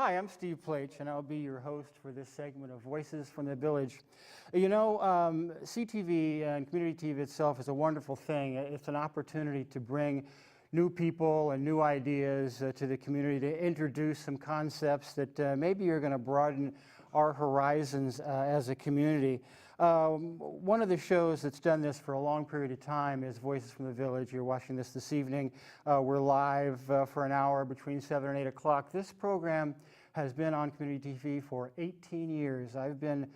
Hi, I'm Steve Plach, and I'll be your host for this segment of Voices from the Village. You know, CTV and community TV itself is a wonderful thing. It's an opportunity to bring new people and new ideas to the community, to introduce some concepts that maybe are going to broaden our horizons as a community. One of the shows that's done this for a long period of time is Voices from the Village. You're watching this evening. We're live for an hour between 7 and 8 o'clock. This program has been on community TV for 18 years. I've been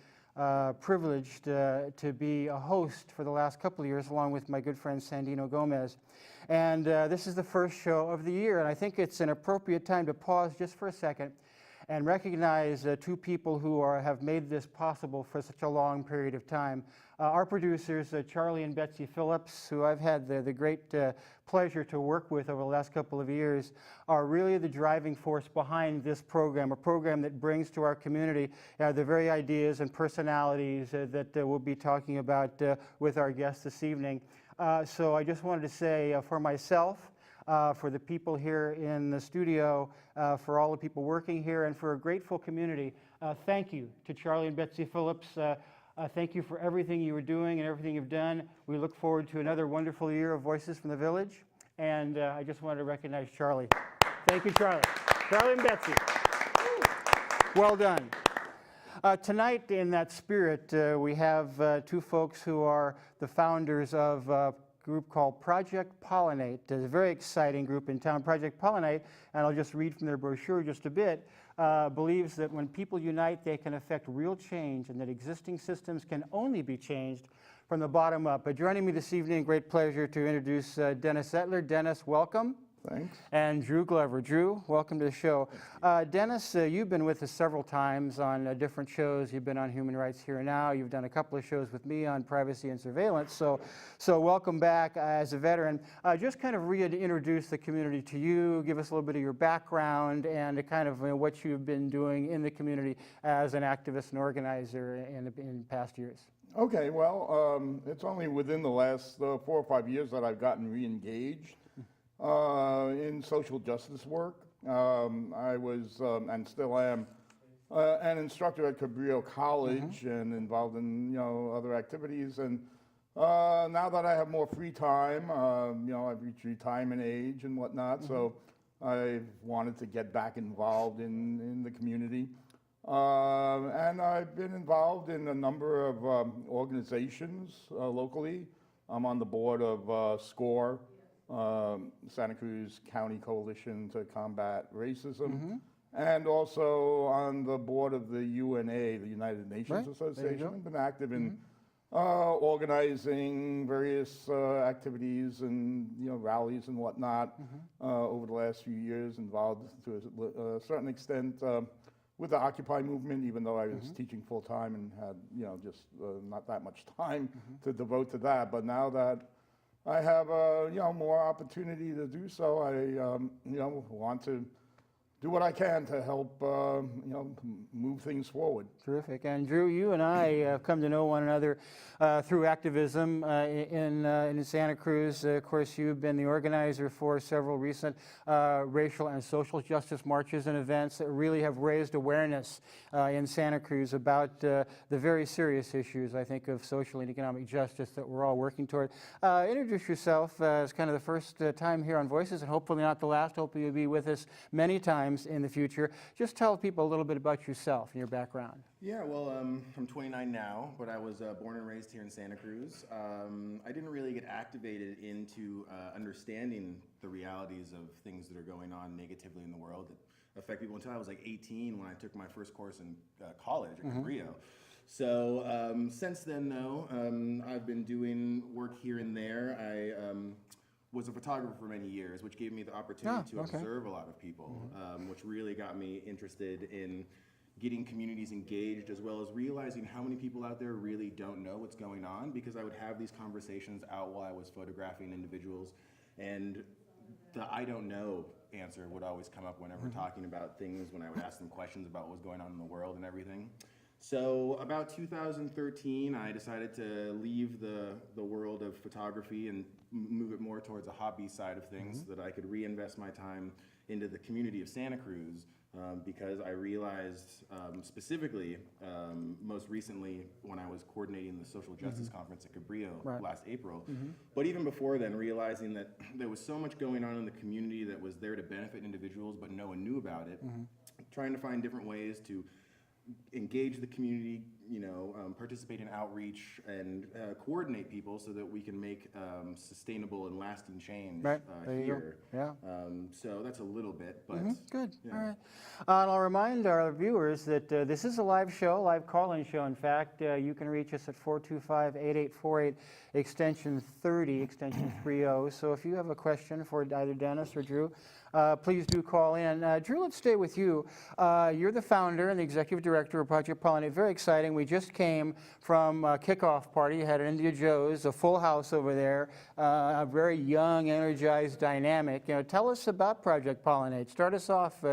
privileged to be a host for the last couple of years, along with my good friend Sandino Gomez. And this is the first show of the year, and I think it's an appropriate time to pause just for a second and recognize two people who have made this possible for such a long period of time. Our producers, Charlie and Betsy Phillips, who I've had the great pleasure to work with over the last couple of years, are really the driving force behind this program, a program that brings to our community the very ideas and personalities that we'll be talking about with our guests this evening. So I just wanted to say for myself, for the people here in the studio, for all the people working here, and for a grateful community, thank you to Charlie and Betsy Phillips. Thank you for everything you were doing and everything you've done. We look forward to another wonderful year of Voices from the Village. And I just wanted to recognize Charlie. Thank you, Charlie. Charlie and Betsy. Well done. Tonight, in that spirit, we have two folks who are the founders of a group called Project Pollinate. It's a very exciting group in town. Project Pollinate, and I'll just read from their brochure just a bit, believes that when people unite, they can affect real change, and that existing systems can only be changed from the bottom up. But joining me this evening, great pleasure to introduce Dennis Etler. Dennis, welcome. Thanks. And Drew Glover. Drew, welcome to the show. Dennis, you've been with us several times on different shows. You've been on Human Rights Here and Now. You've done a couple of shows with me on privacy and surveillance. So welcome back as a veteran. Just kind of reintroduce the community to you, give us a little bit of your background and kind of what you've been doing in the community as an activist and organizer in past years. Okay, well, it's only within the last 4 or 5 years that I've gotten re-engaged in social justice work. I was, and still am, an instructor at Cabrillo College and involved in, other activities. And now that I have more free time, I've reached retirement age and whatnot, so I wanted to get back involved in the community. And I've been involved in a number of organizations locally. I'm on the board of SCORE, Santa Cruz County Coalition to Combat Racism, and also on the board of the UNA, the United Nations Association. I've been active in organizing various activities and rallies and whatnot over the last few years, involved to a certain extent with the Occupy movement, even though I was teaching full time and had just not that much time to devote to that. But now that I have more opportunity to do so, I want to do what I can to help move things forward. Terrific. And Drew, you and I have come to know one another through activism in Santa Cruz. Of course, you've been the organizer for several recent racial and social justice marches and events that really have raised awareness in Santa Cruz about the very serious issues, I think, of social and economic justice that we're all working toward. Introduce yourself as kind of the first time here on Voices, and hopefully not the last. Hopefully you'll be with us many times in the future. Just tell people a little bit about yourself and your background. Yeah, well, I'm 29 now, but I was born and raised here in Santa Cruz. I didn't really get activated into understanding the realities of things that are going on negatively in the world that affect people until I was like 18 when I took my first course in college at Cabrillo. So since then, though, I've been doing work here and there. I was a photographer for many years, which gave me the opportunity to observe a lot of people, which really got me interested in getting communities engaged, as well as realizing how many people out there really don't know what's going on, because I would have these conversations out while I was photographing individuals, and the I don't know answer would always come up whenever talking about things, when I would ask them questions about what was going on in the world and everything. So about 2013, I decided to leave the world of photography and move it more towards a hobby side of things, so that I could reinvest my time into the community of Santa Cruz, because I realized specifically, most recently when I was coordinating the social justice conference at Cabrillo last April, but even before then, realizing that there was so much going on in the community that was there to benefit individuals, but no one knew about it, trying to find different ways to engage the community, participate in outreach and coordinate people so that we can make sustainable and lasting change There you here. go. Yeah. So that's a little bit, but Good. yeah. All right. And I'll remind our viewers that this is a live show, live call-in show. In fact, you can reach us at 425-8848, extension 30, extension 30. So if you have a question for either Dennis or Drew, please do call in. Drew, let's stay with you. You're the founder and the executive director of Project Pollinate. Very exciting. We just came from a kickoff party. You had an India Joe's, a full house over there, a very young, energized, dynamic. Tell us about Project Pollinate. Start us off.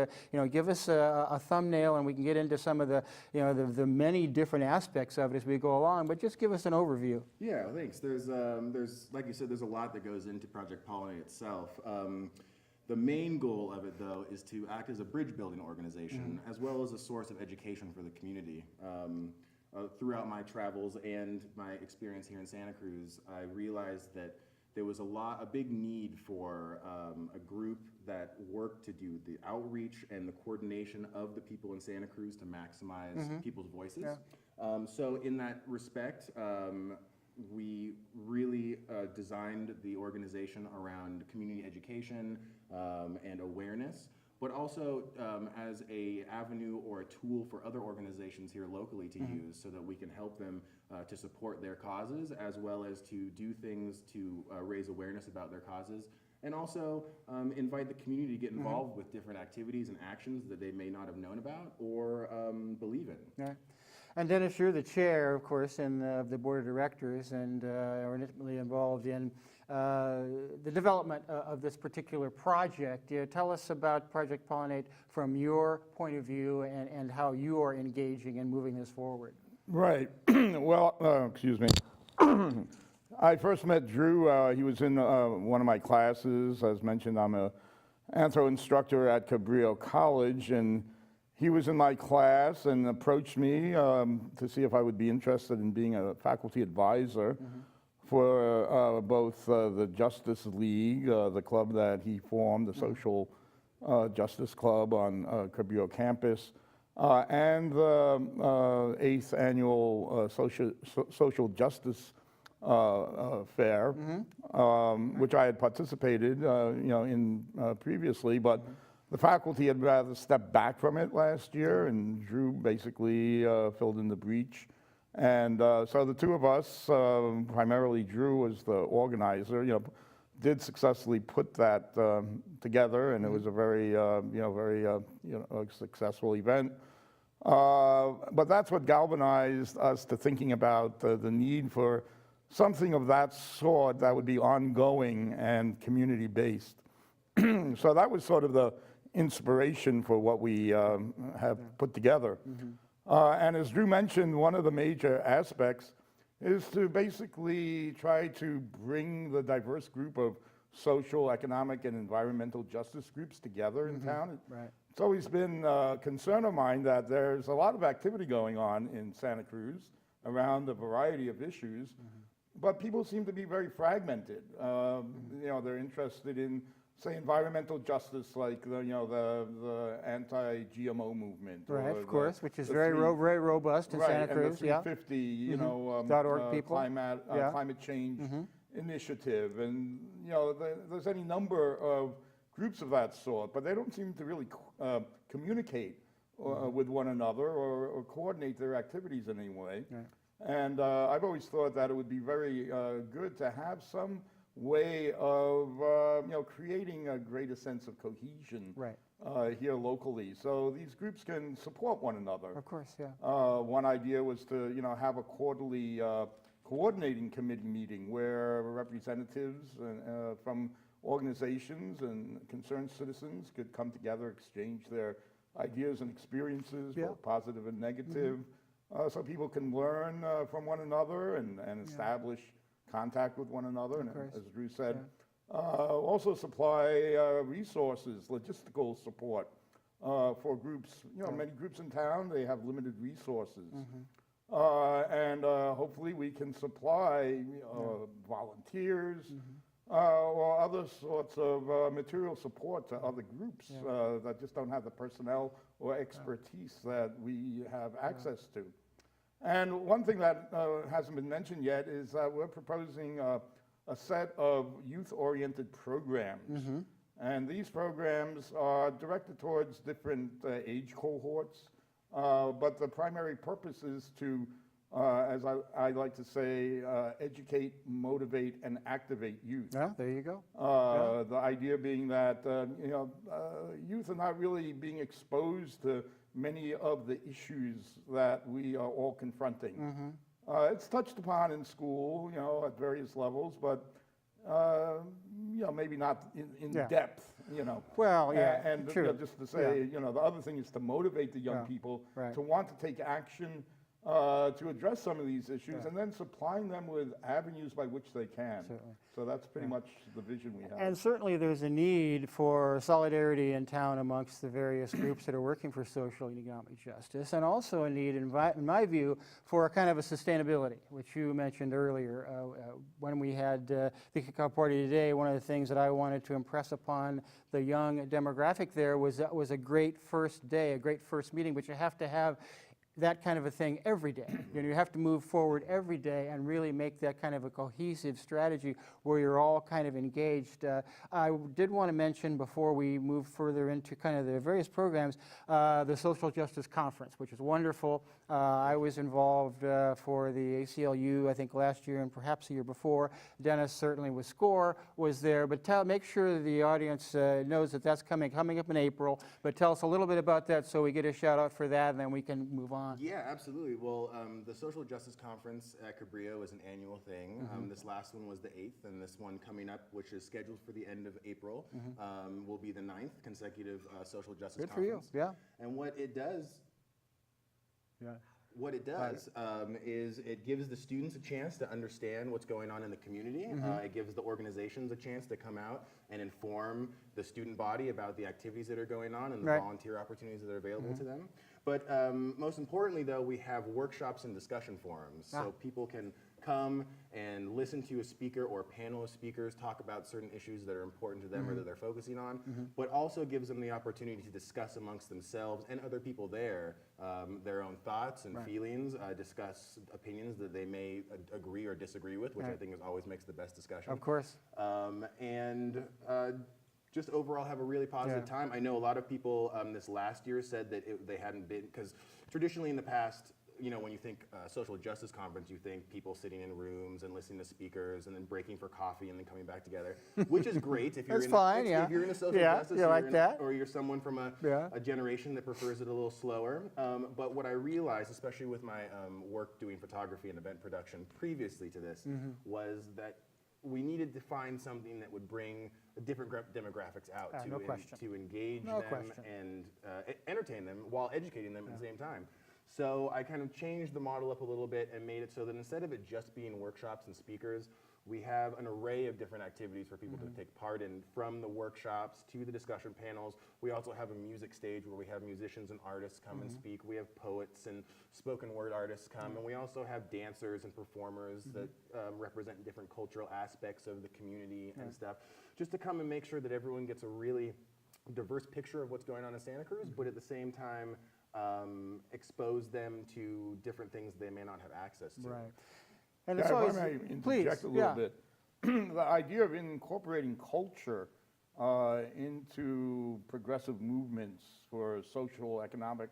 Give us a thumbnail, and we can get into some of the, the many different aspects of it as we go along. But just give us an overview. Yeah, thanks. There's like you said, there's a lot that goes into Project Pollinate itself. The main goal of it, though, is to act as a bridge-building organization, as well as a source of education for the community. Throughout my travels and my experience here in Santa Cruz, I realized that there was a big need for a group that worked to do the outreach and the coordination of the people in Santa Cruz to maximize people's voices. Yeah. So in that respect, we really designed the organization around community education and awareness, but also as a avenue or a tool for other organizations here locally to use so that we can help them to support their causes, as well as to do things to raise awareness about their causes, and also invite the community to get involved with different activities and actions that they may not have known about or believe in. Yeah. And Dennis, you're the chair, of course, in the board of directors, and are intimately involved in the development of this particular project. Tell us about Project Pollinate from your point of view and how you are engaging and moving this forward. Right. Well, excuse me. I first met Drew. He was in one of my classes. As mentioned, I'm a anthro instructor at Cabrillo College, and he was in my class and approached me to see if I would be interested in being a faculty advisor for both the Justice League, the club that he formed, the Social Justice Club on Cabrillo campus, and the 8th annual Social Justice Fair, which I had participated in previously, but the faculty had rather stepped back from it last year, and Drew basically filled in the breach. And so the two of us, primarily Drew was the organizer, did successfully put that together, and it was a very, successful event. But that's what galvanized us to thinking about the need for something of that sort that would be ongoing and community-based. So that was sort of the inspiration for what we have put together. And as Drew mentioned, one of the major aspects is to basically try to bring the diverse group of social, economic, and environmental justice groups together in town. Right. It's always been a concern of mine that there's a lot of activity going on in Santa Cruz around a variety of issues, but people seem to be very fragmented. They're interested in, say, environmental justice, like the anti-GMO movement. Right, or of course, which is the very robust in Santa Cruz. And the 350, .org people. climate change initiative, and there's any number of groups of that sort, but they don't seem to really communicate with one another or coordinate their activities in any way. Right. And I've always thought that it would be very good to have some way of creating a greater sense of cohesion here locally, so these groups can support one another. Of course, yeah. One idea was to have a quarterly coordinating committee meeting where representatives from organizations and concerned citizens could come together, exchange their ideas and experiences, both positive and negative, so people can learn from one another and establish contact with one another, and as Drew said, also supply resources, logistical support for groups. Many groups in town, they have limited resources. And hopefully we can supply volunteers or other sorts of material support to other groups that just don't have the personnel or expertise that we have access to. And one thing that hasn't been mentioned yet is that we're proposing a set of youth-oriented programs. And these programs are directed towards different age cohorts, but the primary purpose is to, as I like to say, educate, motivate, and activate youth. Yeah, there you go. The idea being that youth are not really being exposed to many of the issues that we are all confronting. It's touched upon in school, at various levels, but maybe not in depth, Well, yeah, And true. just to say, the other thing is to motivate the young people right. to want to take action to address some of these issues, and then supplying them with avenues by which they can. Certainly. So that's pretty much the vision we have. And certainly there's a need for solidarity in town amongst the various groups that are working for social and economic justice, and also a need, in my view, for a kind of a sustainability, which you mentioned earlier. When we had the kickoff party today, one of the things that I wanted to impress upon the young demographic there was that was a great first day, a great first meeting, but you have to have that kind of a thing every day. You have to move forward every day and really make that kind of a cohesive strategy where you're all kind of engaged. I did want to mention before we move further into kind of the various programs, the Social Justice Conference, which is wonderful. I was involved for the ACLU, I think last year and perhaps the year before. Dennis certainly with SCORE was there, but make sure that the audience knows that that's coming up in April, but tell us a little bit about that so we get a shout out for that and then we can move on. Yeah, absolutely. Well, the Social Justice Conference at Cabrillo is an annual thing. This last one was the 8th, and this one coming up, which is scheduled for the end of April, will be the 9th consecutive Social Justice Good for you, Conference. yeah. And what it does is it gives the students a chance to understand what's going on in the community. It gives the organizations a chance to come out and inform the student body about the activities that are going on and the volunteer opportunities that are available to them. But most importantly, though, we have workshops and discussion forums. So people can come and listen to a speaker or a panel of speakers talk about certain issues that are important to them or that they're focusing on, but also gives them the opportunity to discuss amongst themselves and other people there their own thoughts and feelings, discuss opinions that they may agree or disagree with, which I think always makes the best discussion. Of course. And just overall have a really positive time. I know a lot of people this last year said that they hadn't been, because traditionally in the past, when you think social justice conference, you think people sitting in rooms and listening to speakers and then breaking for coffee and then coming back together, which is great if you're if you're in a social justice or you're someone from a generation that prefers it a little slower. But what I realized, especially with my work doing photography and event production previously to this, was that we needed to find something that would bring different demographics out to engage them and entertain them while educating them at the same time. So I kind of changed the model up a little bit and made it so that instead of it just being workshops and speakers, we have an array of different activities for people to take part in, from the workshops to the discussion panels. We also have a music stage where we have musicians and artists come and speak. We have poets and spoken word artists come, and we also have dancers and performers that represent different cultural aspects of the community and stuff, just to come and make sure that everyone gets a really diverse picture of what's going on in Santa Cruz, but at the same time expose them to different things they may not have access to. Right. And it's If always, I may interject a little bit. The idea of incorporating culture into progressive movements for social, economic,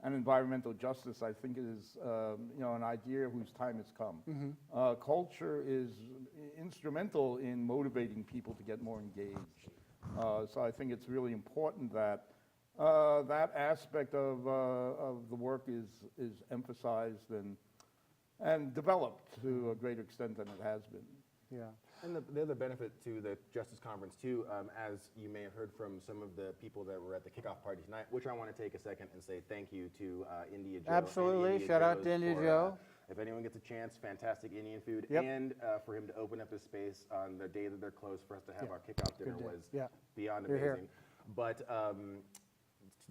and environmental justice, I think is an idea whose time has come. Culture is instrumental in motivating people to get more engaged. So I think it's really important that that aspect of the work is emphasized and developed to a greater extent than it has been. yeah. And the other benefit to the Justice Conference too, as you may have heard from some of the people that were at the kickoff party tonight, which I want to take a second and say thank you to India Joe. Absolutely, shout out to India Joe. If anyone gets a chance, fantastic Indian food, Yep. and for him to open up his space on the day that they're closed for us to have our kickoff dinner day. was Yeah. beyond You're amazing. here. But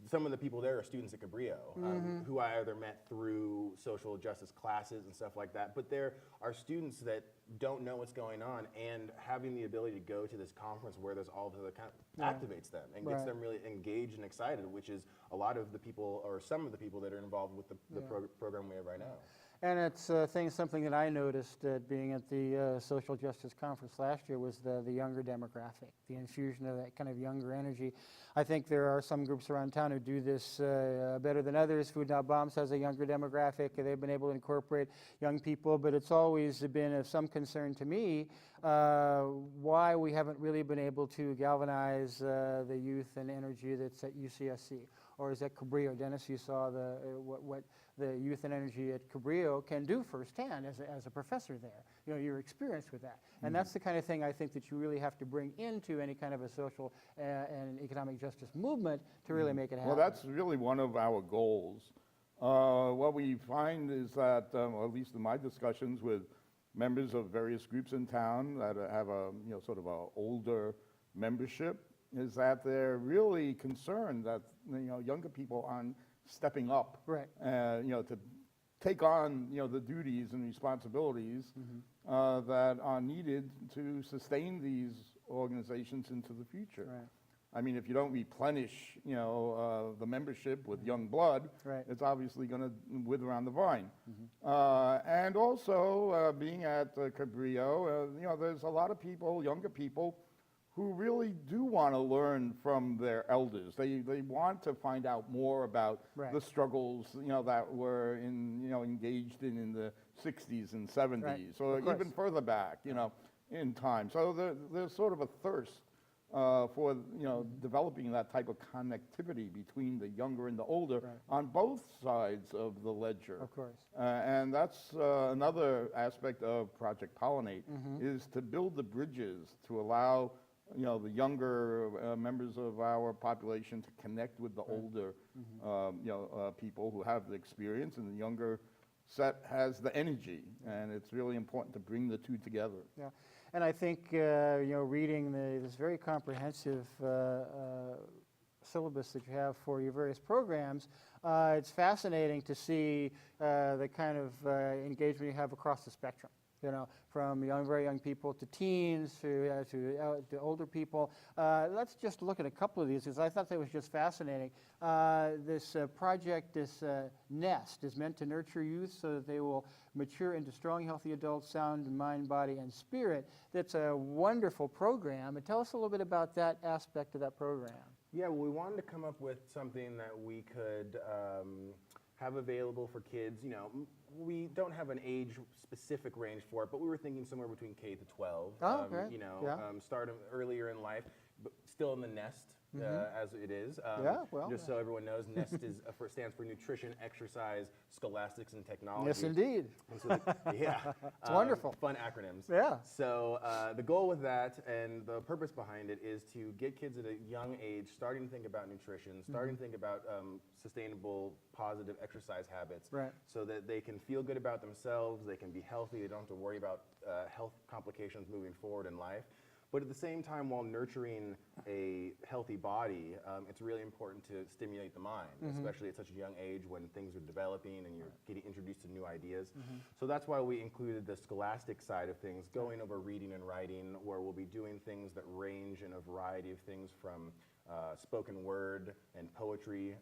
some of the people there are students at Cabrillo, who I either met through social justice classes and stuff like that, but there are students that don't know what's going on, and having the ability to go to this conference where there's all of the kind activates them and gets them really engaged and excited, which is a lot of the people, or some of the people that are involved with the program we have right now. And it's something that I noticed being at the social justice conference last year was the younger demographic, the infusion of that kind of younger energy. I think there are some groups around town who do this better than others. Food Not Bombs has a younger demographic. They've been able to incorporate young people, but it's always been of some concern to me why we haven't really been able to galvanize the youth and energy that's at UCSC or is at Cabrillo. Dennis, you saw what the youth and energy at Cabrillo can do firsthand as a professor there. You know, your experience with that. And that's the kind of thing I think that you really have to bring into any kind of a social and economic justice movement to really make it happen. Well, that's really one of our goals. What we find is that, or at least in my discussions with members of various groups in town that have a, sort of a older membership, is that they're really concerned that, younger people aren't stepping up, Right. To take on, the duties and responsibilities that are needed to sustain these organizations into the future. Right. I mean, if you don't replenish, the membership with young blood, Right. it's obviously going to wither on the vine. And also, being at Cabrillo, there's a lot of people, younger people, who really do want to learn from their elders. They want to find out more about Right. the struggles, that were engaged in the 60s and 70s, or Of course. even further back, in time. So there's sort of a thirst for developing that type of connectivity between the younger and the older on both sides of the ledger. Of course. And that's another aspect of Project Pollinate, is to build the bridges to allow the younger members of our population to connect with the older people who have the experience, and the younger set has the energy, and it's really important to bring the two together. Yeah, and I think reading this very comprehensive syllabus that you have for your various programs, it's fascinating to see the kind of engagement you have across the spectrum. From very young people to teens to older people. Let's just look at a couple of these, because I thought that was just fascinating. This project, this NEST, is meant to nurture youth so that they will mature into strong, healthy adults, sound in mind, body, and spirit. That's a wonderful program. And tell us a little bit about that aspect of that program. Yeah, well, we wanted to come up with something that we could have available for kids. We don't have an age-specific range for it, but we were thinking somewhere between K to 12. Oh, okay. Start earlier in life, but still in the NEST as it is. Just so everyone knows, NEST stands for Nutrition, Exercise, Scholastics, and Technology. Yes, indeed. And so It's wonderful. Fun acronyms. Yeah. So the goal with that and the purpose behind it is to get kids at a young age starting to think about nutrition, starting to think about sustainable, positive exercise habits, Right. so that they can feel good about themselves, they can be healthy, they don't have to worry about health complications moving forward in life. But at the same time, while nurturing a healthy body, it's really important to stimulate the mind, especially at such a young age when things are developing and you're getting introduced to new ideas. So that's why we included the scholastic side of things, going over reading and writing, where we'll be doing things that range in a variety of things from spoken word and poetry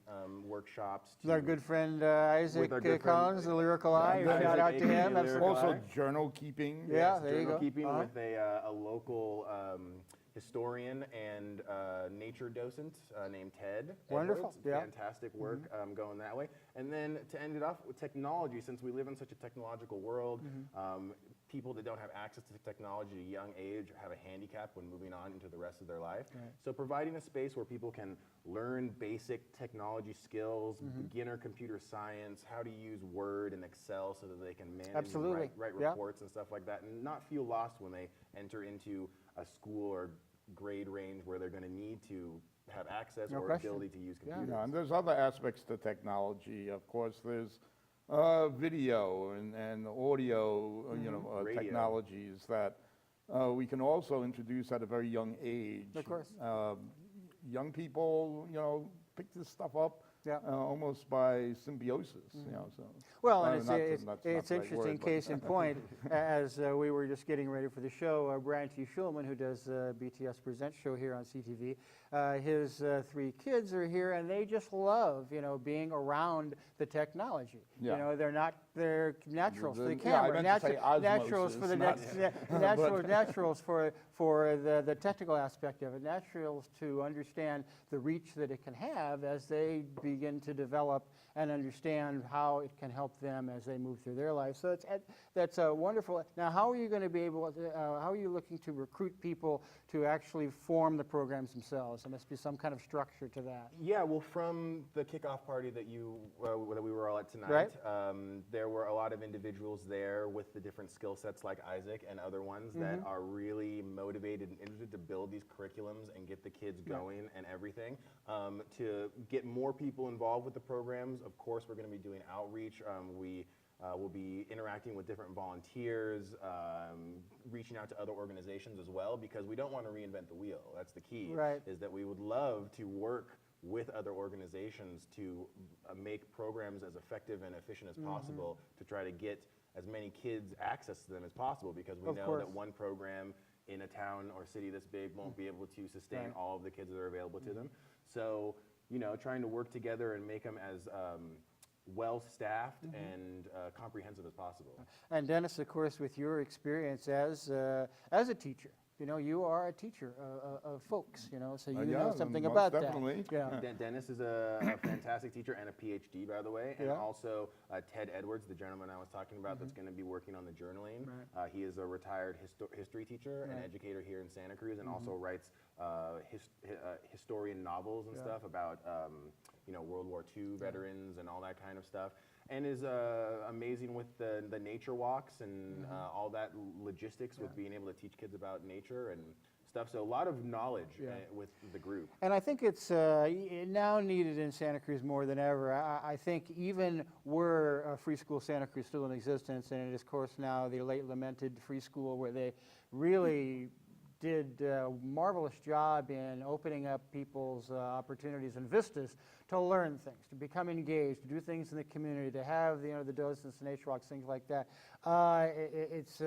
workshops. Our good friend Isaac our good Collins, friend, the Lyrical Eye. Isaac, Shout out to aka him. Lyrical Also, Eye. journal keeping. Yeah, there you Journal go. keeping with a local historian and nature docent named Ted. Wonderful, Edwards. yeah. Fantastic work going that way. And then to end it off with technology, since we live in such a technological world, people that don't have access to technology at a young age have a handicap when moving on into the rest of their life. Right. So providing a space where people can learn basic technology skills, beginner computer science, how to use Word and Excel so that they can manage Absolutely. and write Yeah. reports and stuff like that, and not feel lost when they enter into a school or grade range where they're going to need to have access No or question. ability to use Yeah. computers. And there's other aspects to technology. Of course, there's video and audio, Radio. technologies that we can also introduce at a very young age. Of course. Young people, pick this stuff up Yeah. almost by symbiosis, you know, so. Well, and That's not it's the right interesting, word, but- case in point, as we were just getting ready for the show, Brian T. Schulman, who does BTS Present show here on CTV, his 3 kids are here, and they just love, you know, being around the technology. Yeah. You know, they're naturals for the Yeah, I camera, meant to say naturals for the osmosis, naturals for the technical aspect of it, naturals to understand the reach that it can have as they begin to develop and understand how it can help them as they move through their life. So that's wonderful. Now, how are you going to be able to, how are you looking to recruit people to actually form the programs themselves? There must be some kind of structure to that. Yeah, well, from the kickoff party that that we were all at tonight, Right. there were a lot of individuals there with the different skill sets, like Isaac and other ones that are really motivated and interested to build these curriculums and get the kids going and everything. To get more people involved with the programs, of course, we're going to be doing outreach. We will be interacting with different volunteers, reaching out to other organizations as well, because we don't want to reinvent the wheel. That's the key, Right. is that we would love to work with other organizations to make programs as effective and efficient as possible to try to get as many kids access to them as possible, because we Of know course. that one program in a town or city this big won't be able to sustain Right. all of the kids that are available to them. So, you know, trying to work together and make them as well-staffed and comprehensive as possible. And Dennis, of course, with your experience as a teacher, you know, you are a teacher of folks, you know, so you know Yeah, something most about definitely. that. Yeah. Dennis is a fantastic teacher and a PhD, by the way, and Yeah. also Ted Edwards, the gentleman I was talking about, that's going to be working on the journaling. He is a retired history teacher and educator here in Santa Cruz, and also writes historian novels and stuff about you know, World War II veterans and all that kind of stuff, and is amazing with the nature walks and all that logistics with being able to teach kids about nature and stuff. So a lot of knowledge with the group. And I think it's now needed in Santa Cruz more than ever. I think even were Free School Santa Cruz still in existence, and it is, of course, now the late lamented Free School, where they really did a marvelous job in opening up people's opportunities and vistas to learn things, to become engaged, to do things in the community, to have the docents, the nature walks, things like that. It's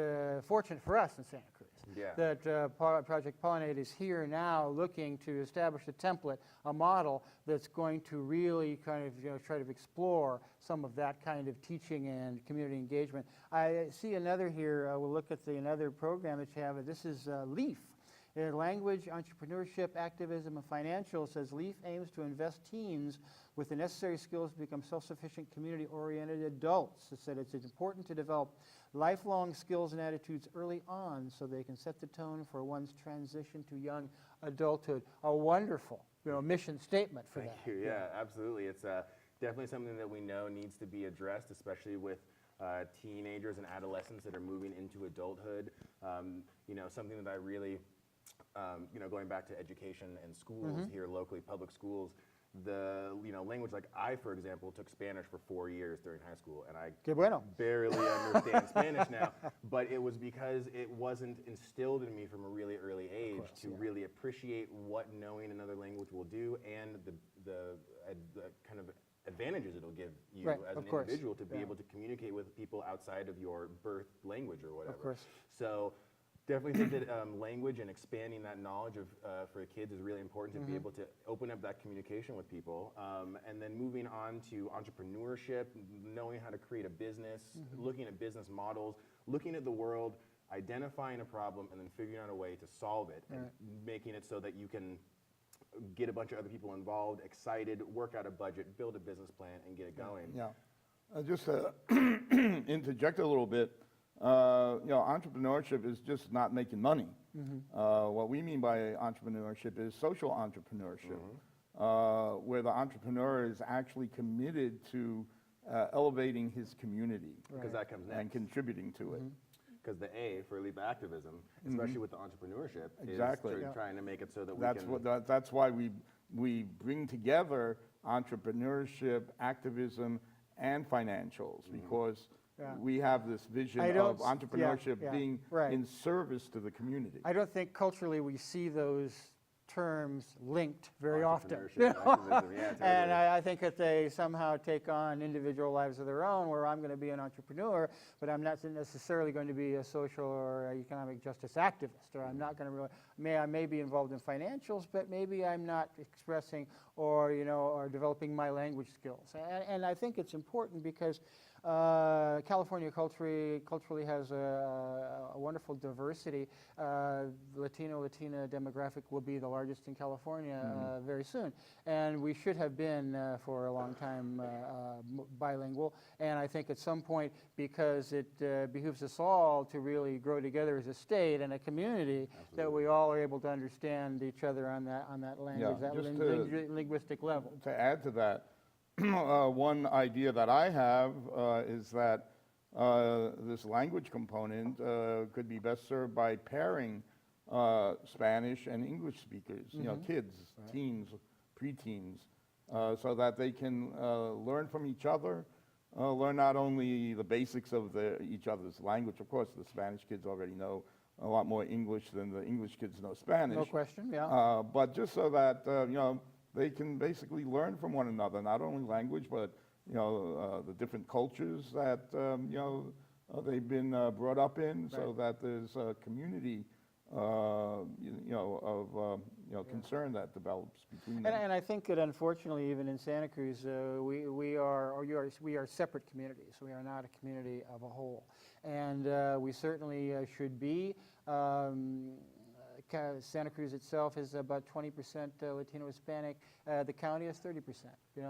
fortunate for us in Santa Cruz that Project Pollinate is here now, looking to establish a template, a model that's going to really kind of try to explore some of that kind of teaching and community engagement. I see another here. We'll look at another program that you have. This is LEAF. Language, Entrepreneurship, Activism, and Financial. Says LEAF aims to invest teens with the necessary skills to become self-sufficient, community-oriented adults. It said it's important to develop lifelong skills and attitudes early on so they can set the tone for one's transition to young adulthood. A wonderful mission statement for that. Thank you. Yeah, absolutely. It's definitely something that we know needs to be addressed, especially with teenagers and adolescents that are moving into adulthood. You know, something that I really you know, going back to education and schools here locally, public schools, the language, like I, for example, took Spanish for 4 years during high school, and I Que bueno. barely understand Spanish now, but it was because it wasn't instilled in me from a really early age to really appreciate what knowing another language will do, and the kind of advantages it'll give you as an individual to be able to communicate with people outside of your birth language or whatever. Of course. So definitely think that language and expanding that knowledge for kids is really important to be able to open up that communication with people. And then moving on to entrepreneurship, knowing how to create a business, looking at business models, looking at the world, identifying a problem, and then figuring out a way to solve it, and making it so that you can get a bunch of other people involved, excited, work out a budget, build a business plan, and get it going. Yeah. Just to interject a little bit, entrepreneurship is just not making money. What we mean by entrepreneurship is social entrepreneurship, where the entrepreneur is actually committed to elevating his community Because that comes next. and contributing to it. Because the A for leap activism, especially with the entrepreneurship, Exactly. is trying to make it so that That's why we bring together entrepreneurship, activism, and financials, because we have this vision of entrepreneurship being in service to the community. I don't think culturally we see those terms linked very often. You Entrepreneurship, know? activism, yeah, totally. And I think that they somehow take on individual lives of their own, where I'm going to be an entrepreneur, but I'm not necessarily going to be a social or economic justice activist, or I'm not going to really, I may be involved in financials, but maybe I'm not expressing or, or developing my language skills. And I think it's important because California culturally has a wonderful diversity. Latina demographic will be the largest in California very soon, and we should have been for a long time bilingual. And I think at some point, because it behooves us all to really grow together as a state and a community, that we all are able to understand each other on that language, that just linguistic level. To add to that, one idea that I have is that this language component could be best served by pairing Spanish and English speakers, kids, teens, preteens, so that they can learn from each other, learn not only the basics of each other's language. Of course, the Spanish kids already know a lot more English than the English kids know Spanish. No question, yeah. But just so that, they can basically learn from one another, not only language, but the different cultures that they've been brought up in, so that there's a community of concern that develops between them. And I think that unfortunately, even in Santa Cruz, we are separate communities. We are not a community of a whole, and we certainly should be. Santa Cruz itself is about 20% Latino Hispanic. The county is 30%.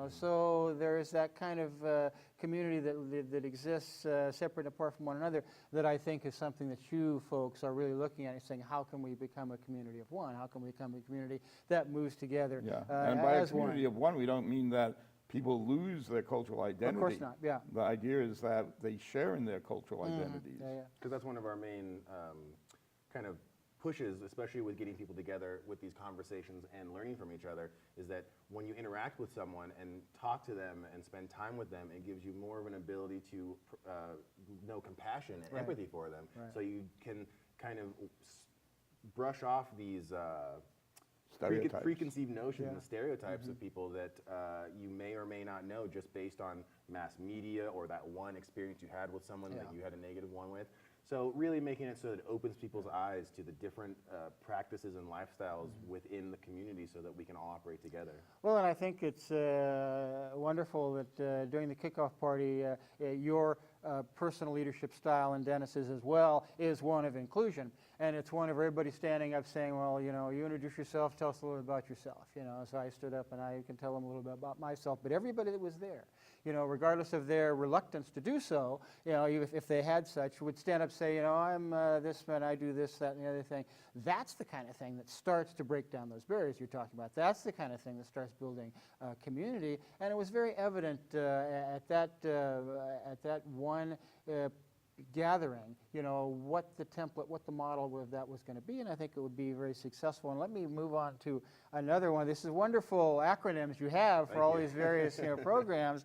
So there is that kind of community that exists separate and apart from one another. That I think is something that you folks are really looking at and saying, how can we become a community of one? How can we become a community that moves together? And by a as community of one, we don't mean that people lose their cultural identity. Of course not. Yeah. The idea is that they share in their cultural identities. Yeah. Because that's one of our main kind of pushes, especially with getting people together with these conversations and learning from each other, is that when you interact with someone and talk to them and spend time with them, it gives you more of an ability to know compassion and empathy for them. So you can kind of brush off these preconceived notions and stereotypes of people that you may or may not know just based on mass media or that one experience you had with someone that you had a negative one with. So really making it so that it opens people's eyes to the different practices and lifestyles within the community so that we can all operate together. Well, and I think it's wonderful that during the kickoff party, your personal leadership style, and Dennis's as well, is one of inclusion. And it's one of everybody standing up saying, well, you introduce yourself, tell us a little about yourself. So I stood up and I can tell them a little bit about myself. But everybody that was there, regardless of their reluctance to do so, if they had such, would stand up and say, I'm this man, I do this, that, and the other thing. That's the kind of thing that starts to break down those barriers you're talking about. That's the kind of thing that starts building community. And it was very evident at that one gathering, what the template, what the model of that was going to be, and I think it would be very successful. And let me move on to another one. This is wonderful acronyms you have for all these various programs,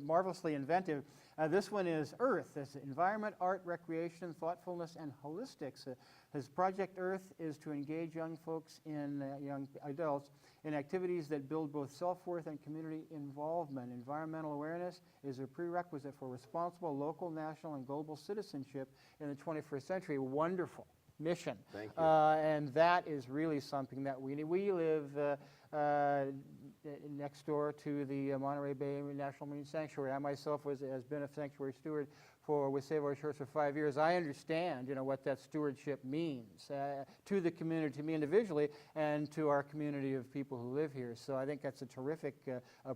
marvelously inventive. This one is EARTH. It's Environment, Art, Recreation, Thoughtfulness, and Holistics. His Project EARTH is to engage young folks young adults in activities that build both self-worth and community involvement. Environmental awareness is a prerequisite for responsible local, national, and global citizenship in the 21st century. Wonderful mission. Thank you. And that is really something that we need. We live next door to the Monterey Bay National Marine Sanctuary. I myself has been a sanctuary steward with Save Our Shores for 5 years. I understand, what that stewardship means to the community, to me individually, and to our community of people who live here. So I think that's a terrific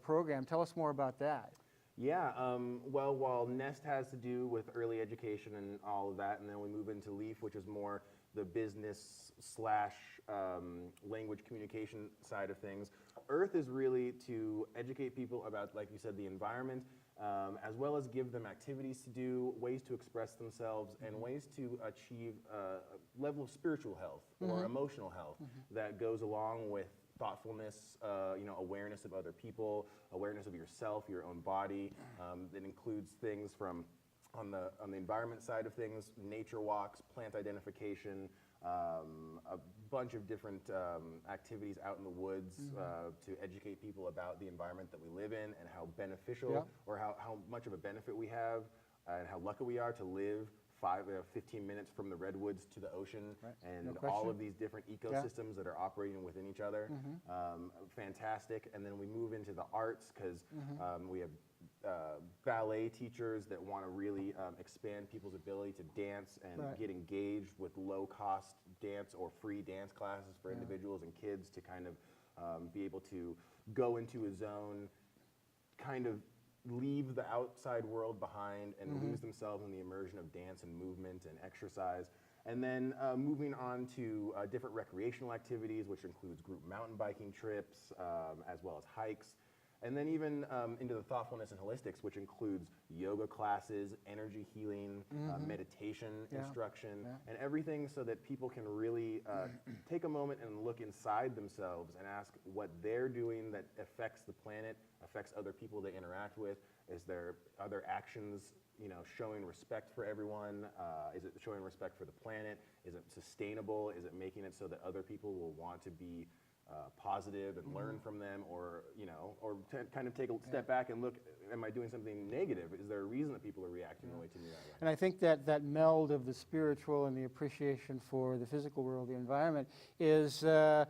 program. Tell us more about that. Yeah, well, while NEST has to do with early education and all of that, and then we move into LEAF, which is more the business / language communication side of things. EARTH is really to educate people about, like you said, the environment, as well as give them activities to do, ways to express themselves, and ways to achieve a level of spiritual health or emotional health that goes along with thoughtfulness, awareness of other people, awareness of yourself, your own body. That includes things from on the environment side of things, nature walks, plant identification, a bunch of different activities out in the woods to educate people about the environment that we live in and how beneficial or how much of a benefit we have and how lucky we are to live 15 minutes from the redwoods to the ocean and all of these different ecosystems that are operating within each other. Fantastic. And then we move into the arts because we have ballet teachers that want to really expand people's ability to dance and get engaged with low-cost dance or free dance classes for individuals and kids to kind of be able to go into a zone, kind of leave the outside world behind and lose themselves in the immersion of dance and movement and exercise. And then moving on to different recreational activities, which includes group mountain biking trips, as well as hikes. And then even into the thoughtfulness and holistics, which includes yoga classes, energy healing, meditation instruction, and everything so that people can really take a moment and look inside themselves and ask what they're doing that affects the planet, affects other people they interact with. Is there other actions, showing respect for everyone? Is it showing respect for the planet? Is it sustainable? Is it making it so that other people will want to be positive and learn from them, or kind of take a step back and look, am I doing something negative? Is there a reason that people are reacting the way to me that way? And I think that meld of the spiritual and the appreciation for the physical world, the environment, is a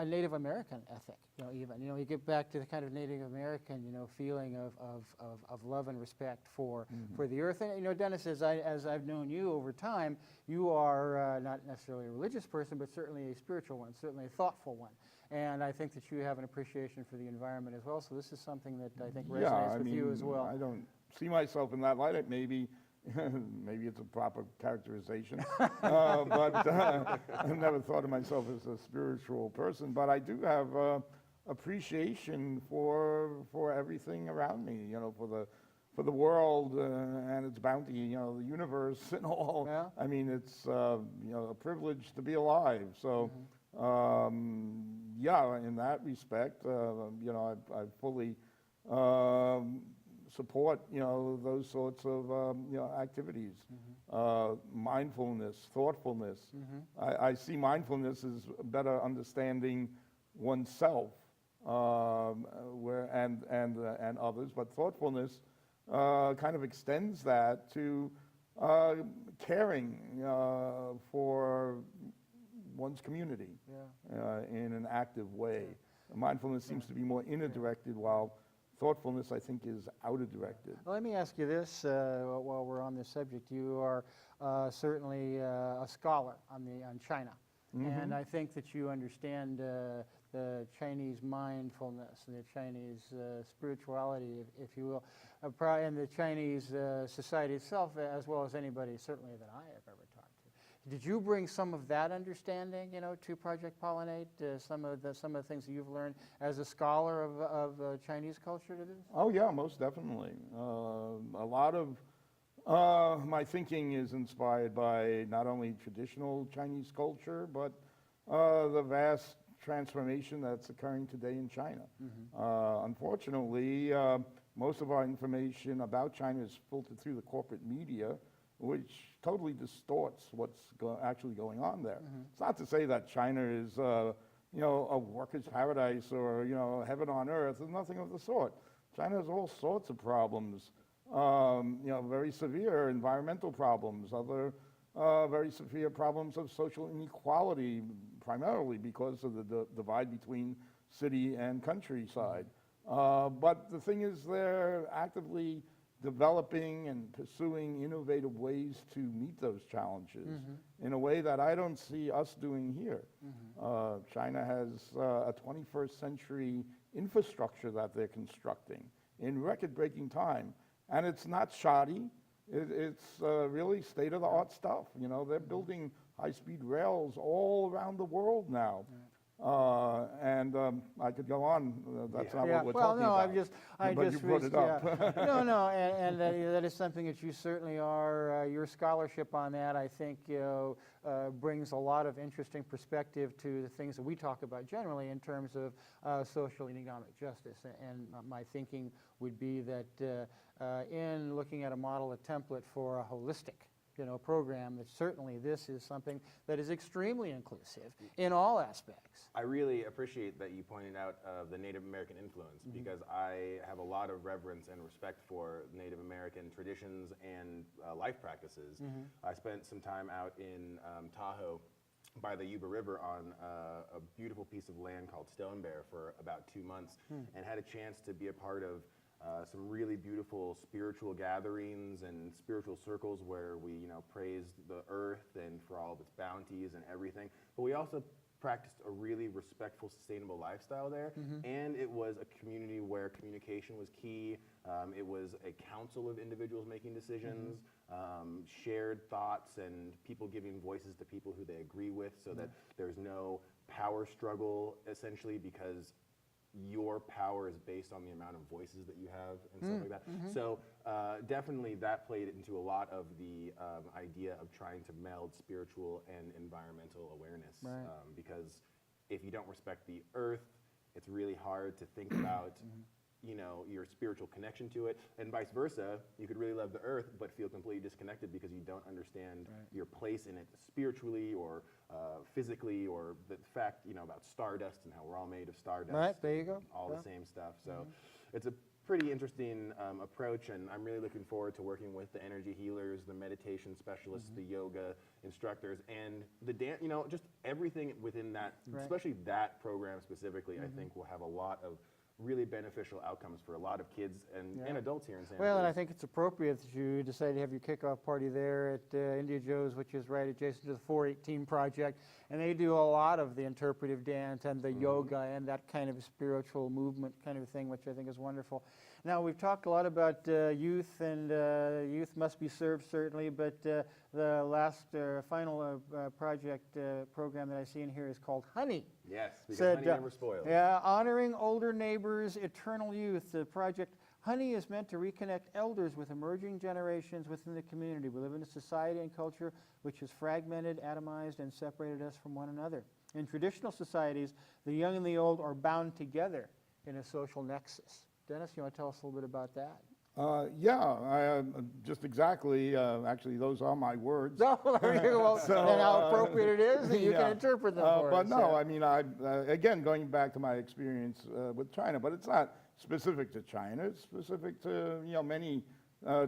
Native American ethic. You get back to the kind of Native American, feeling of love and respect for the earth. And Dennis, as I've known you over time, you are not necessarily a religious person, but certainly a spiritual one, certainly a thoughtful one. And I think that you have an appreciation for the environment as well. So this is something that I think resonates with you as well. I don't see myself in that light. Maybe it's a proper characterization, but I never thought of myself as a spiritual person. But I do have appreciation for everything around me. For the world and its bounty. The universe and all. Yeah. I mean, it's a privilege to be alive. So. In that respect, I fully support, those sorts of, activities. Mindfulness, thoughtfulness. I see mindfulness as better understanding oneself, and others, but thoughtfulness kind of extends that to caring for one's community in an active way. Mindfulness seems to be more inner-directed, while thoughtfulness, I think, is outer-directed. Well, let me ask you this while we're on this subject. You are certainly a scholar on China, and I think that you understand the Chinese mindfulness and the Chinese spirituality, if you will, and the Chinese society itself, as well as anybody certainly that I have ever talked to. Did you bring some of that understanding, to Project Pollinate? Some of the things that you've learned as a scholar of Chinese culture to this? Oh yeah, most definitely. A lot of my thinking is inspired by not only traditional Chinese culture, but the vast transformation that's occurring today in China. Unfortunately, most of our information about China is filtered through the corporate media, which totally distorts what's actually going on there. It's not to say that China is, a worker's paradise or, heaven on earth. There's nothing of the sort. China has all sorts of problems, very severe environmental problems, other very severe problems of social inequality, primarily because of the divide between city and countryside. But the thing is, they're actively developing and pursuing innovative ways to meet those challenges in a way that I don't see us doing here. China has a 21st century infrastructure that they're constructing in record-breaking time. And it's not shoddy. It's really state-of-the-art stuff. They're building high-speed rails all around the world now. And I could go on. That's not what we're talking about. But you brought it up. No, and that is something that you certainly are. Your scholarship on that, I think, brings a lot of interesting perspective to the things that we talk about generally in terms of social and economic justice. And my thinking would be that in looking at a model, a template for a holistic program, that certainly this is something that is extremely inclusive in all aspects. I really appreciate that you pointed out the Native American influence, because I have a lot of reverence and respect for Native American traditions and life practices. I spent some time out in Tahoe by the Yuba River on a beautiful piece of land called Stone Bear for about 2 months, and had a chance to be a part of some really beautiful spiritual gatherings and spiritual circles where we, praised the earth and for all of its bounties and everything. But we also practiced a really respectful, sustainable lifestyle there, and it was a community where communication was key. It was a council of individuals making decisions, shared thoughts, and people giving voices to people who they agree with, so that there's no power struggle, essentially, because your power is based on the amount of voices that you have and stuff like that. So definitely that played into a lot of the idea of trying to meld spiritual and environmental awareness. Because if you don't respect the earth, it's really hard to think about your spiritual connection to it, and vice versa. You could really love the earth but feel completely disconnected because you don't understand your place in it spiritually or physically, or the fact about stardust and how we're all made of stardust. Right, there you go. All the same stuff. So it's a pretty interesting approach, and I'm really looking forward to working with the energy healers, the meditation specialists, the yoga instructors, and the dance. Just everything within that, especially that program specifically. I think will have a lot of really beneficial outcomes for a lot of kids and adults here in Santa Cruz. Well, and I think it's appropriate that you decided to have your kickoff party there at India Joe's, which is right adjacent to the 418 project, and they do a lot of the interpretive dance and the yoga and that kind of spiritual movement kind of thing, which I think is wonderful. Now, we've talked a lot about youth, and youth must be served, certainly, but the last final project program that I see in here is called Honey. Yes, because Said, honey never spoils. Yeah, honoring older neighbors, eternal youth. The project Honey is meant to reconnect elders with emerging generations within the community. We live in a society and culture which has fragmented, atomized, and separated us from one another. In traditional societies, the young and the old are bound together in a social nexus. Dennis, you want to tell us a little bit about that? Just exactly. Actually, those are my words. No, there you go. And how appropriate it is that you can interpret them for But us. no, I mean, again, going back to my experience with China, but it's not specific to China. It's specific to many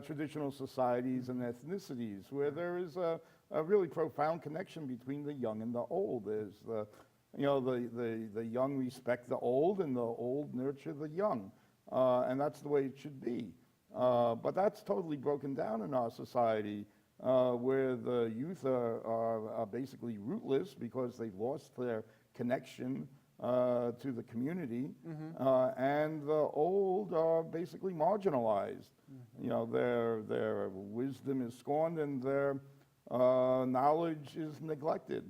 traditional societies and ethnicities where there is a really profound connection between the young and the old. There's the young respect the old, and the old nurture the young, and that's the way it should be. But that's totally broken down in our society, where the youth are basically rootless because they've lost their connection to the community, and the old are basically marginalized. Their wisdom is scorned, and their knowledge is neglected.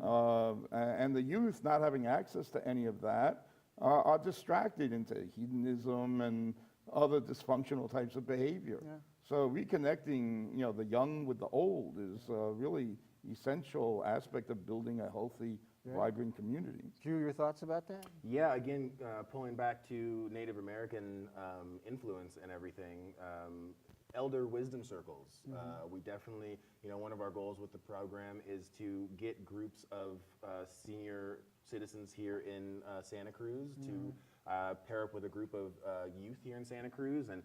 And the youth, not having access to any of that, are distracted into hedonism and other dysfunctional types of behavior. So reconnecting, the young with the old is a really essential aspect of building a healthy, vibrant community. Drew, your thoughts about that? Yeah, again, pulling back to Native American influence and everything, elder wisdom circles. We definitely, one of our goals with the program is to get groups of senior citizens here in Santa Cruz to pair up with a group of youth here in Santa Cruz, and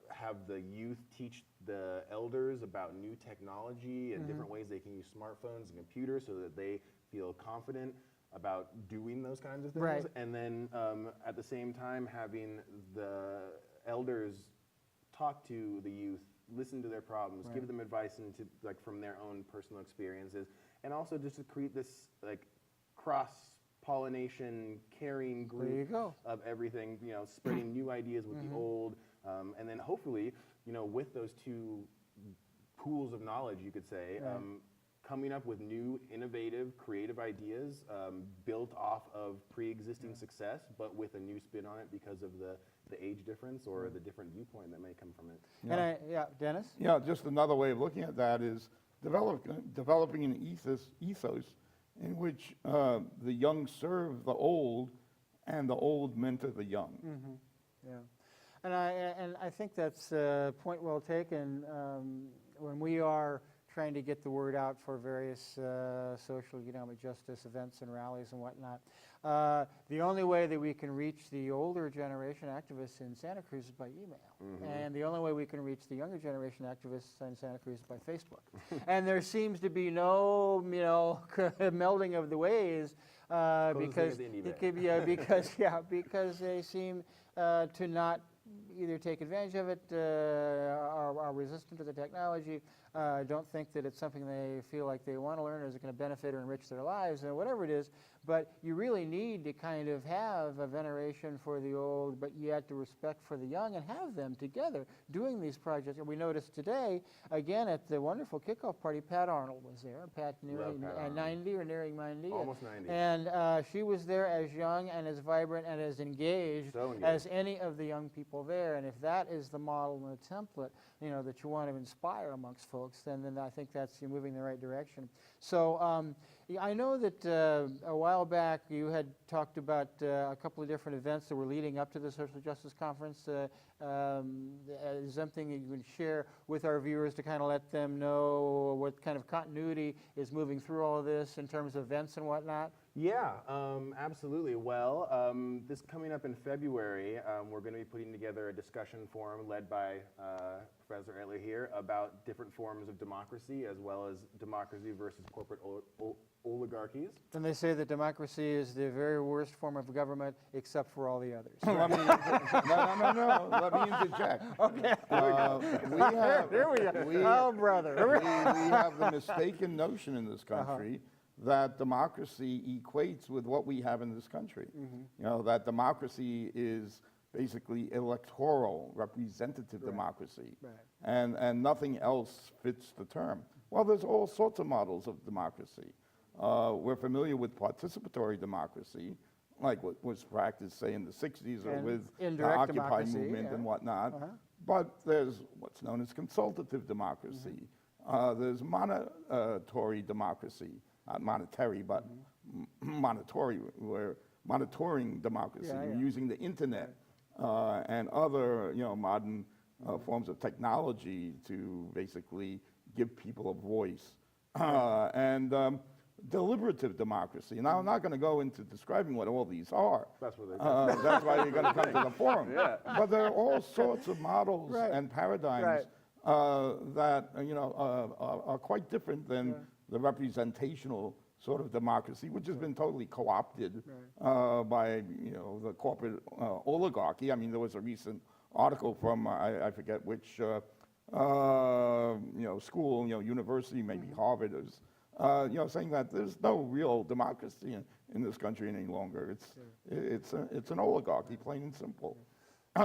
have the youth teach the elders about new technology and different ways they can use smartphones and computers so that they feel confident about doing those kinds of things. Right. And then at the same time, having the elders talk to the youth, listen to their problems, give them advice into from their own personal experiences, and also just to create this cross-pollination, caring group of everything, spreading new ideas with the old, and then hopefully, with those two pools of knowledge, you could say, coming up with new, innovative, creative ideas built off of pre-existing success, but with a new spin on it because of the age difference or the different viewpoint that may come from it. And Dennis? Yeah, just another way of looking at that is developing an ethos in which the young serve the old and the old mentor the young. And I think that's a point well taken. When we are trying to get the word out for various social economic justice events and rallies and whatnot, the only way that we can reach the older generation activists in Santa Cruz is by email. And the only way we can reach the younger generation activists in Santa Cruz is by Facebook. And there seems to be no, melding of the ways because because they seem to not either take advantage of it, are resistant to the technology, don't think that it's something they feel like they want to learn or is going to benefit or enrich their lives, or whatever it is. But you really need to kind of have a veneration for the old, but yet the respect for the young, and have them together doing these projects. And we noticed today, again, at the wonderful kickoff party, Pat Arnold was there. Pat nearing 90 or nearing 90. Almost 90. And she was there as young and as vibrant and as engaged as any of the young people there. And if that is the model and the template, that you want to inspire amongst folks, then I think that's you're moving in the right direction. So I know that a while back you had talked about a couple of different events that were leading up to the Social Justice Conference. Is something you can share with our viewers to kind of let them know what kind of continuity is moving through all of this in terms of events and whatnot? Yeah, absolutely. Well, this coming up in February, we're going to be putting together a discussion forum led by Professor Etler here about different forms of democracy, as well as democracy versus corporate oligarchies. And they say that democracy is the very worst form of government, except for all the others. Let me, no. Let me interject. Okay. Here we go. Brother. We have the mistaken notion in this country that democracy equates with what we have in this country. That democracy is basically electoral, representative democracy, and nothing else fits the term. Well, there's all sorts of models of democracy. We're familiar with participatory democracy, like what was practiced, say, in the 60s or with the Occupy movement and whatnot. But there's what's known as consultative democracy. There's monitory democracy. Not monetary, but monitory, where monitoring democracy, using the internet and other, modern forms of technology to basically give people a voice. And deliberative democracy. Now, I'm not going to go into describing what all these are. That's what that's why you're going to come to the forum. But there are all sorts of models and paradigms that, are quite different than the representational sort of democracy, which has been totally co-opted by, the corporate oligarchy. I mean, there was a recent article from, I forget which, school, university, maybe Harvard, is, saying that there's no real democracy in this country any longer. It's an oligarchy, plain and simple.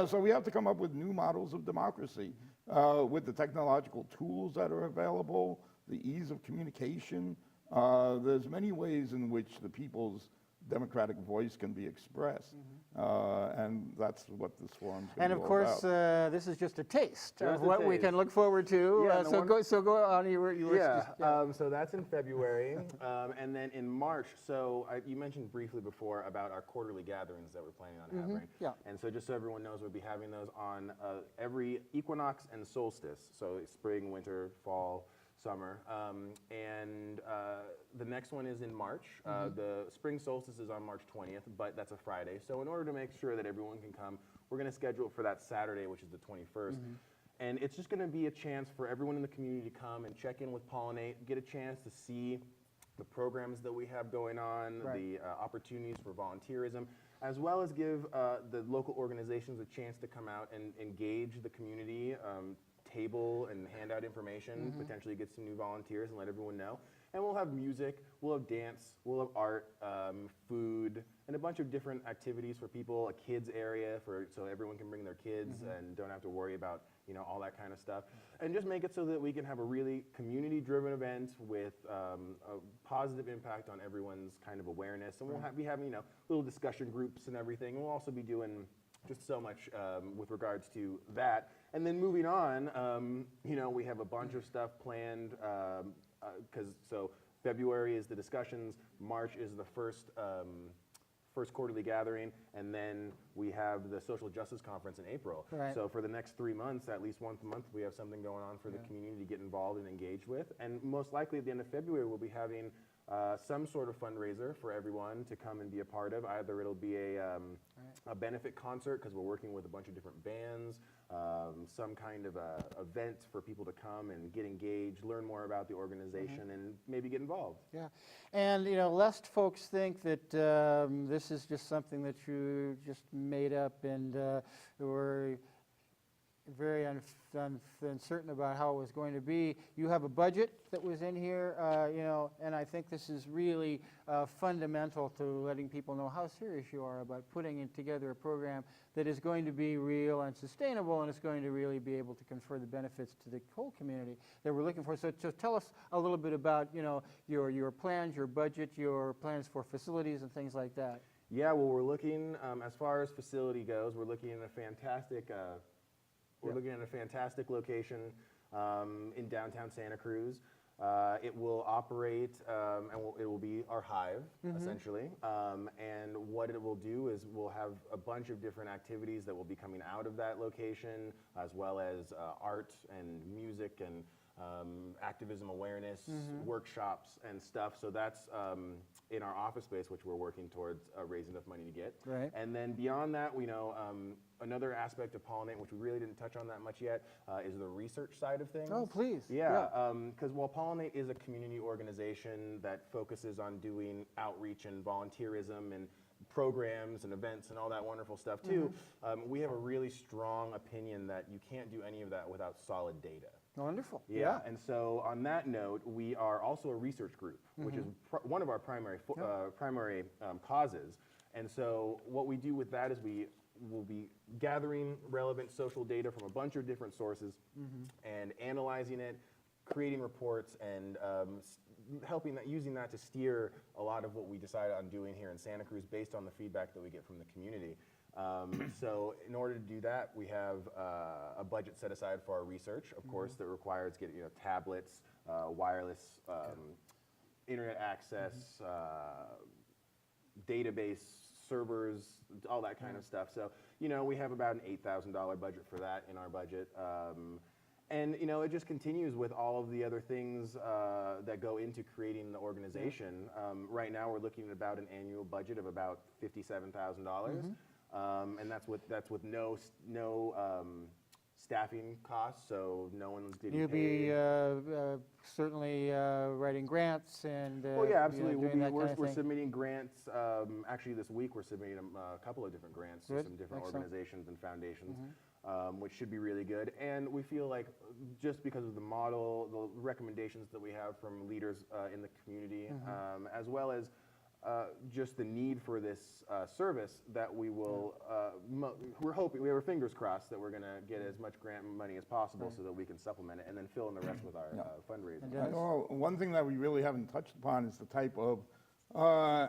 So we have to come up with new models of democracy with the technological tools that are available, the ease of communication. There's many ways in which the people's democratic voice can be expressed, and that's what this forum's going to be all about. And of course, this is just a taste of what we can look forward to. So go on. So that's in February, and then in March. So you mentioned briefly before about our quarterly gatherings that we're planning on having. And so just so everyone knows, we'll be having those on every equinox and solstice. So spring, winter, fall, summer, and the next one is in March. The spring solstice is on March 20th, but that's a Friday. So in order to make sure that everyone can come, we're going to schedule it for that Saturday, which is the 21st. And it's just going to be a chance for everyone in the community to come and check in with Pollinate, get a chance to see the programs that we have going on, the opportunities for volunteerism, as well as give the local organizations a chance to come out and engage the community, table and hand out information, potentially get some new volunteers and let everyone know. And we'll have music, we'll have dance, we'll have art, food, and a bunch of different activities for people, a kids area so everyone can bring their kids and don't have to worry about all that kind of stuff. And just make it so that we can have a really community-driven event with a positive impact on everyone's kind of awareness. And we'll be having little discussion groups and everything. And we'll also be doing just so much with regards to that. And then moving on, we have a bunch of stuff planned so February is the discussions, March is the first first quarterly gathering, and then we have the social justice conference in April. Right. So for the next 3 months, at least once a month, we have something going on for the community to get involved and engage with. And most likely at the end of February, we'll be having some sort of fundraiser for everyone to come and be a part of. Either it'll be a benefit concert, because we're working with a bunch of different bands, some kind of a event for people to come and get engaged, learn more about the organization, and maybe get involved. Yeah, and lest folks think that this is just something that you just made up and were very uncertain about how it was going to be. You have a budget that was in here, and I think this is really fundamental to letting people know how serious you are about putting together a program that is going to be real and sustainable, and it's going to really be able to confer the benefits to the whole community that we're looking for. So tell us a little bit about your plans, your budget, your plans for facilities and things like that. Yeah, well, we're looking, as far as facility goes, we're looking at a fantastic looking at a fantastic location in downtown Santa Cruz. It will operate, and it will be our hive, essentially. And what it will do is we'll have a bunch of different activities that will be coming out of that location, as well as art and music and activism awareness, workshops and stuff. So that's in our office space, which we're working towards raising enough money to get. Right. And then beyond that, we know another aspect of Pollinate, which we really didn't touch on that much yet, is the research side of things. Oh, please. Yeah, because while Pollinate is a community organization that focuses on doing outreach and volunteerism and programs and events and all that wonderful stuff too, we have a really strong opinion that you can't do any of that without solid data. Wonderful. Yeah, and so on that note, we are also a research group, which is one of our primary causes. And so what we do with that is we will be gathering relevant social data from a bunch of different sources and analyzing it, creating reports, and using that to steer a lot of what we decide on doing here in Santa Cruz based on the feedback that we get from the community. So in order to do that, we have a budget set aside for our research, of course, that requires getting tablets, wireless internet access, database servers, all that kind of stuff. So we have about an $8,000 budget for that in our budget. And it just continues with all of the other things that go into creating the organization. Right now, we're looking at about an annual budget of about $57,000. And that's with no staffing costs, so no one's getting You'll paid. be certainly writing grants and Well, yeah, absolutely. doing that kind of We're thing. submitting grants. Actually, this week we're submitting a couple of different grants to Good. some different Excellent. organizations and foundations, which should be really good. And we feel like just because of the model, the recommendations that we have from leaders in the community, as well as just the need for this service, that we will, we're hoping, we have our fingers crossed that we're going to get as much grant money as possible so that we can supplement it and then fill in the rest with our fundraising. Dennis? One thing that we really haven't touched upon is the type of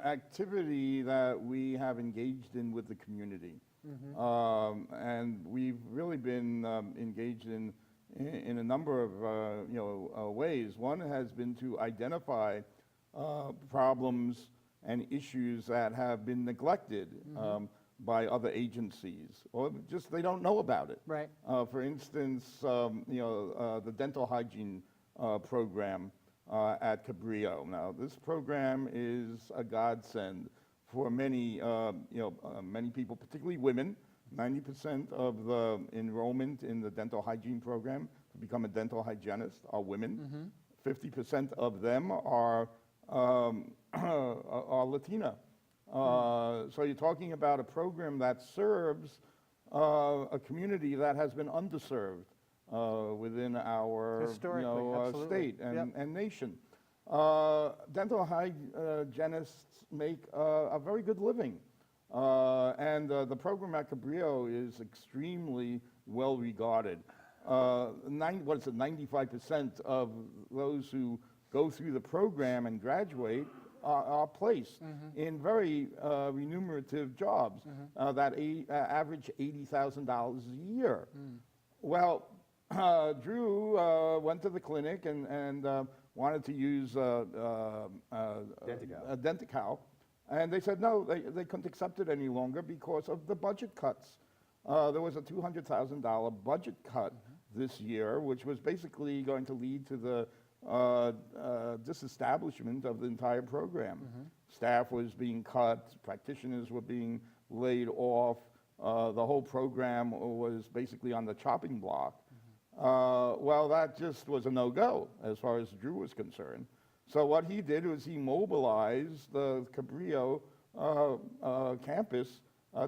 activity that we have engaged in with the community. And we've really been engaged in a number of ways. One has been to identify problems and issues that have been neglected by other agencies, or just they don't know about it. Right. For instance, the dental hygiene program at Cabrillo. Now, this program is a godsend for many, many people, particularly women. 90% of the enrollment in the dental hygiene program to become a dental hygienist are women. 50% of them are Latina. So you're talking about a program that serves a community that has been underserved within our Historically, absolutely. state and nation. Dental hygienists make a very good living. And the program at Cabrillo is extremely well regarded. 95% of those who go through the program and graduate are placed in very remunerative jobs that average $80,000 a year. Well, Drew went to the clinic and wanted to use Denti-Cal. And they said no, they couldn't accept it any longer because of the budget cuts. There was a $200,000 budget cut this year, which was basically going to lead to the disestablishment of the entire program. Staff was being cut, practitioners were being laid off, the whole program was basically on the chopping block. Well, that just was a no-go as far as Drew was concerned. So what he did was he mobilized the Cabrillo campus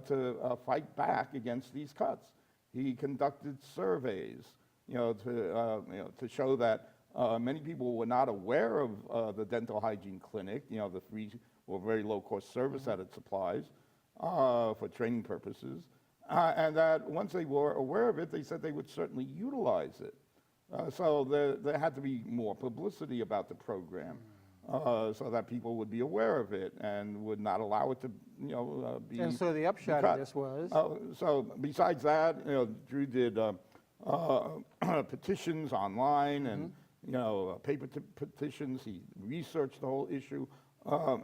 to fight back against these cuts. He conducted surveys, to show that many people were not aware of the dental hygiene clinic, the free or very low-cost service that it supplies for training purposes, and that once they were aware of it, they said they would certainly utilize it. So there had to be more publicity about the program, so that people would be aware of it and would not allow it to, be. And so the upshot of this was? So besides that, Drew did petitions online and paper petitions. He researched the whole issue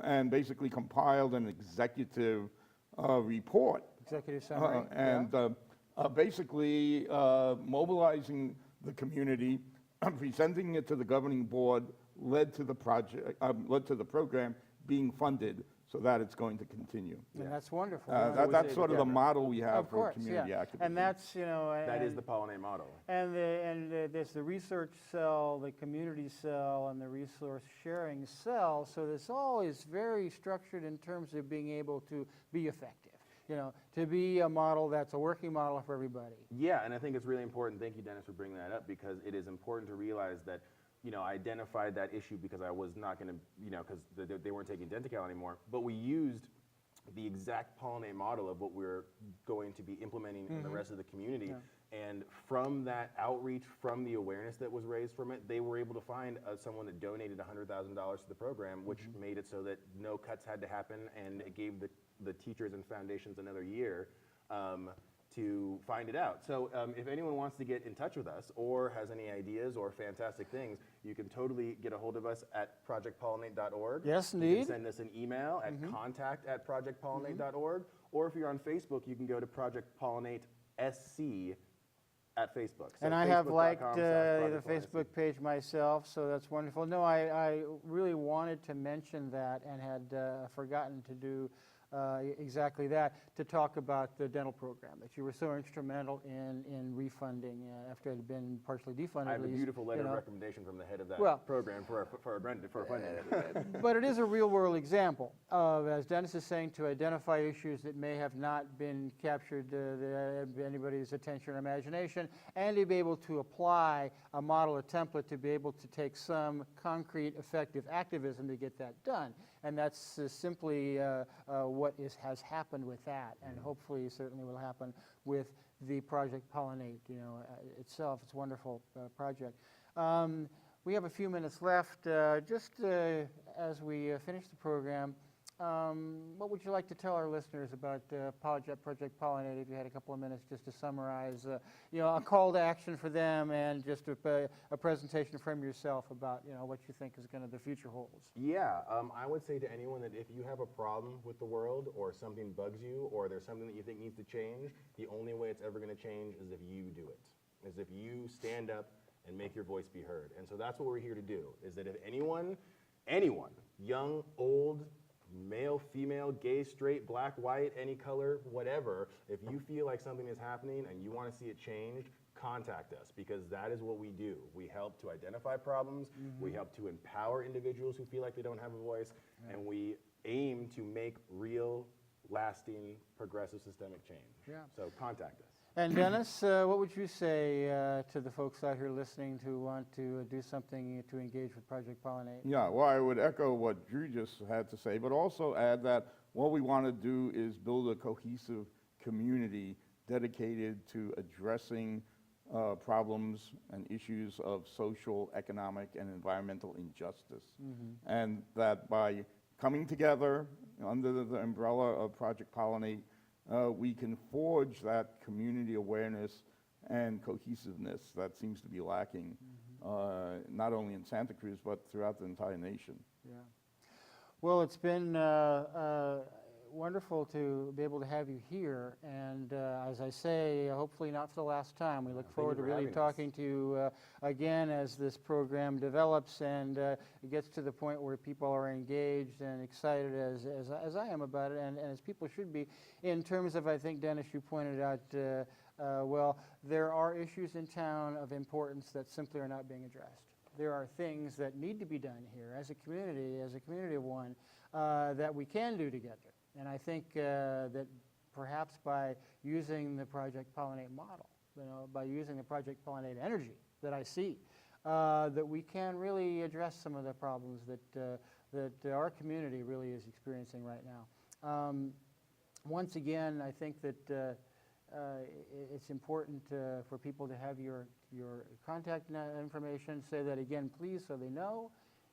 and basically compiled an executive report. Executive summary. Basically mobilizing the community, presenting it to the governing board, led to the program being funded so that it's going to continue. And that's wonderful. That's sort of the model we have Of for course, community yeah. activism. And that's, That is the Pollinate model. And there's the research cell, the community cell, and the resource sharing cell. So this all is very structured in terms of being able to be effective. To be a model that's a working model for everybody. Yeah, and I think it's really important. Thank you, Dennis, for bringing that up, because it is important to realize that, I identified that issue because I was not going to, because they weren't taking Denti-Cal anymore. But we used the exact Pollinate model of what we're going to be implementing in the rest of the community. Yeah. And from that outreach, from the awareness that was raised from it, they were able to find someone that donated $100,000 to the program, which made it so that no cuts had to happen, and it gave the teachers and foundations another year to find it out. So if anyone wants to get in touch with us or has any ideas or fantastic things, you can totally get a hold of us at projectpollinate.org. Yes, You indeed. can send us an email at contact@projectpollinate.org, or if you're on Facebook, you can go to Project Pollinate SC at Facebook. So And I have liked the facebook.com/Project Facebook page myself, so that's wonderful. No, I really wanted to mention that and had forgotten to do exactly that, to talk about the dental program that you were so instrumental in refunding after it had been partially defunded. I have at a least, beautiful letter of recommendation from the head of that program for funding. But it is a real-world example of, as Dennis is saying, to identify issues that may have not been captured anybody's attention or imagination, and to be able to apply a model, a template, to be able to take some concrete, effective activism to get that done. And that's simply what has happened with that, and hopefully certainly will happen with the Project Pollinate itself. It's a wonderful project. We have a few minutes left. Just as we finish the program, what would you like to tell our listeners about Project Pollinate, if you had a couple of minutes just to summarize, a call to action for them and just a presentation from yourself about, what you think the future holds? Yeah, I would say to anyone that if you have a problem with the world, or something bugs you, or there's something that you think needs to change, the only way it's ever going to change is if you do it, is if you stand up and make your voice be heard. And so that's what we're here to do, is that if anyone, young, old, male, female, gay, straight, black, white, any color, whatever, if you feel like something is happening and you want to see it changed, contact us, because that is what we do. We help to identify problems, we help to empower individuals who feel like they don't have a voice, and we aim to make real, lasting, progressive, systemic change. Yeah. So contact us. And Dennis, what would you say to the folks out here listening who want to do something to engage with Project Pollinate? Yeah, well, I would echo what Drew just had to say, but also add that what we want to do is build a cohesive community dedicated to addressing problems and issues of social, economic, and environmental injustice. And that by coming together under the umbrella of Project Pollinate, we can forge that community awareness and cohesiveness that seems to be lacking, not only in Santa Cruz, but throughout the entire nation. Yeah. Well, it's been wonderful to be able to have you here, and as I say, hopefully not for the last time. We look Thank forward you to for really having us. talking to you again as this program develops and it gets to the point where people are engaged and excited as I am about it, and as people should be, in terms of, I think, Dennis, you pointed out, well, there are issues in town of importance that simply are not being addressed. There are things that need to be done here as a community of one, that we can do together. And I think that perhaps by using the Project Pollinate model, by using the Project Pollinate energy that I see, that we can really address some of the problems that our community really is experiencing right now. Once again, I think that it's important for people to have your contact information. Say that again, please, so they know.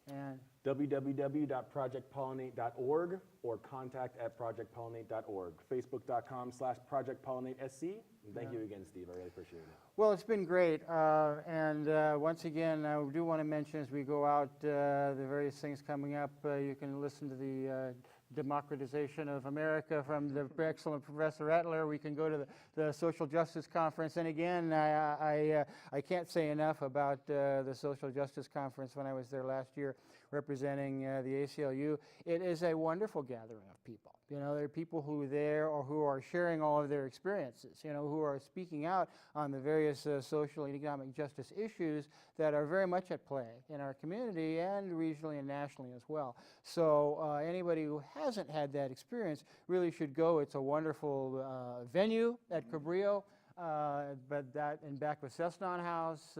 And www.projectpollinate.org or contact@projectpollinate.org. Facebook.com/projectpollinatesc. Thank you again, Steve. I really appreciate it. well, it's been great. And once again, I do want to mention as we go out the various things coming up. You can listen to the Democratization of America from the excellent Professor Etler. We can go to the Social Justice Conference. And again, I can't say enough about the Social Justice Conference when I was there last year representing the ACLU. It is a wonderful gathering of people. There are people who are there or who are sharing all of their experiences, who are speaking out on the various social and economic justice issues that are very much at play in our community and regionally and nationally as well. So anybody who hasn't had that experience really should go. It's a wonderful venue at Cabrillo. But that and back with Cessnon House,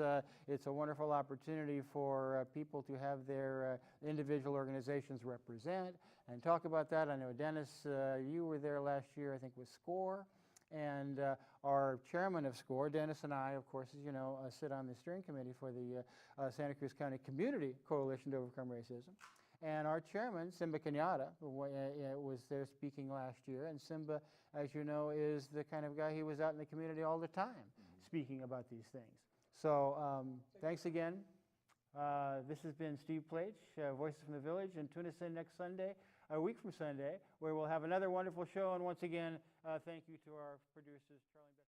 it's a wonderful opportunity for people to have their individual organizations represent and talk about that. I know, Dennis, you were there last year, I think, with SCORE, and our chairman of SCORE, Dennis, and I, of course, as you know, sit on the steering committee for the Santa Cruz County Community Coalition to Overcome Racism. And our chairman, Simba Kenyatta, was there speaking last year. And Simba, as you know, is the kind of guy, he was out in the community all the time speaking about these things. So thanks again. This has been Steve Plage, Voices from the Village, and tune us in next Sunday, a week from Sunday, where we'll have another wonderful show. And once again, thank you to our producers, Charlie.